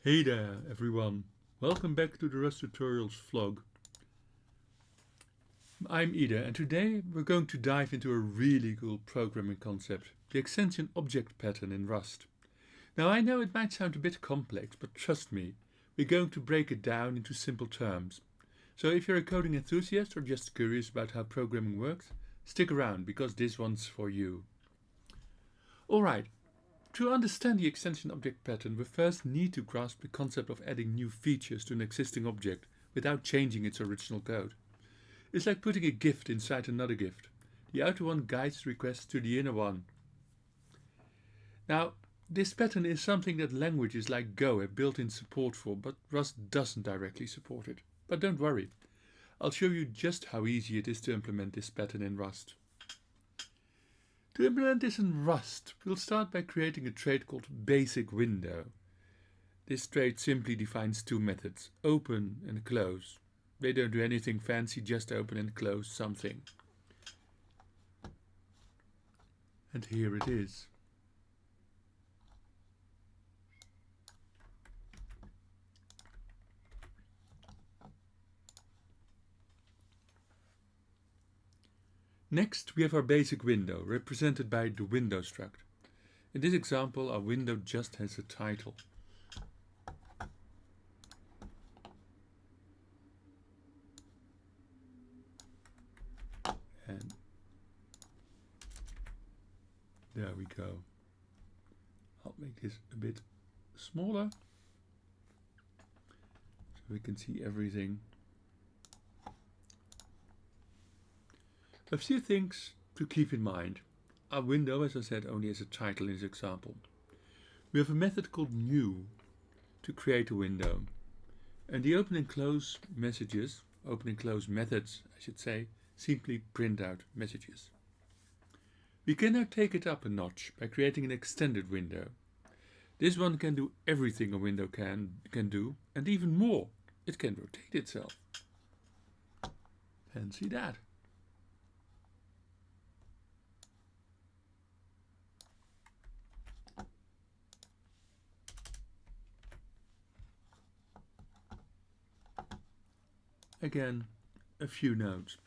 Hey there everyone, welcome back to the Rust Tutorials vlog. I'm Ida and today we're going to dive into a really cool programming concept, the extension object pattern in Rust. Now I know it might sound a bit complex, but trust me, we're going to break it down into simple terms. So if you're a coding enthusiast or just curious about how programming works, stick around because this one's for you. Alright. To understand the extension object pattern, we first need to grasp the concept of adding new features to an existing object without changing its original code. It's like putting a gift inside another gift. The outer one guides requests to the inner one. Now, this pattern is something that languages like Go have built-in support for, but Rust doesn't directly support it. But don't worry, I'll show you just how easy it is to implement this pattern in Rust. To implement this in Rust, we'll start by creating a trait called basic window. This trait simply defines two methods, open and close. They don't do anything fancy, just open and close something. And here it is. Next, we have our basic window, represented by the window struct. In this example, our window just has a title. And there we go. I'll make this a bit smaller so we can see everything. A few things to keep in mind. Our window, as I said, only has a title in this example. We have a method called new to create a window. And the open and close messages, open and close methods, I should say, simply print out messages. We can now take it up a notch by creating an extended window. This one can do everything a window can do, and even more. It can rotate itself. Fancy that. Again, a few notes.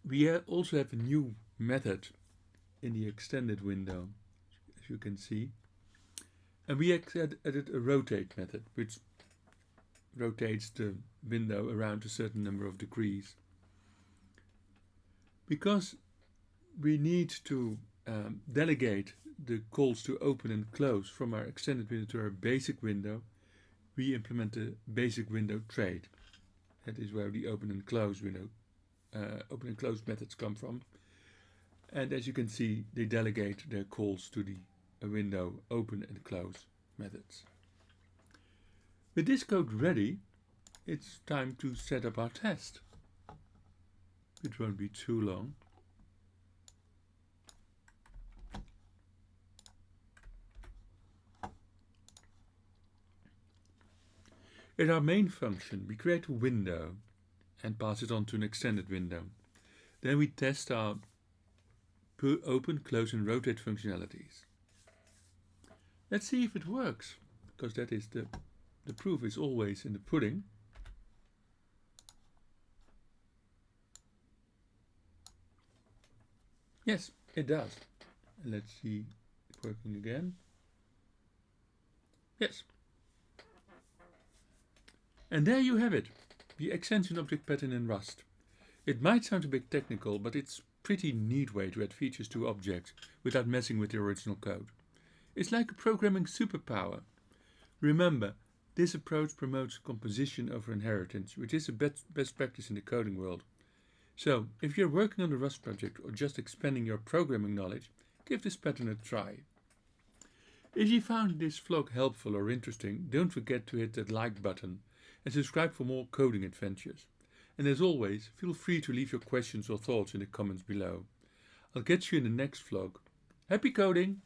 We also have a new method in the extended window, as you can see. And we added a rotate method, which rotates the window around a certain number of degrees. Because we need to delegate the calls to open and close from our extended window to our basic window, we implement the basic window trait. That is where the open and close methods come from. And as you can see, they delegate their calls to the window open and close methods. With this code ready, it's time to set up our test. It won't be too long. In our main function, we create a window and pass it on to an extended window. Then we test our open, close and rotate functionalities. Let's see if it works, because that is the proof is always in the pudding. Yes, it does. Let's see it working again. Yes. And there you have it, the extension object pattern in Rust. It might sound a bit technical, but it's a pretty neat way to add features to objects without messing with the original code. It's like a programming superpower. Remember, this approach promotes composition over inheritance, which is a best practice in the coding world. So, if you're working on a Rust project or just expanding your programming knowledge, give this pattern a try. If you found this vlog helpful or interesting, don't forget to hit that like button and subscribe for more coding adventures. And as always, feel free to leave your questions or thoughts in the comments below. I'll catch you in the next vlog. Happy coding!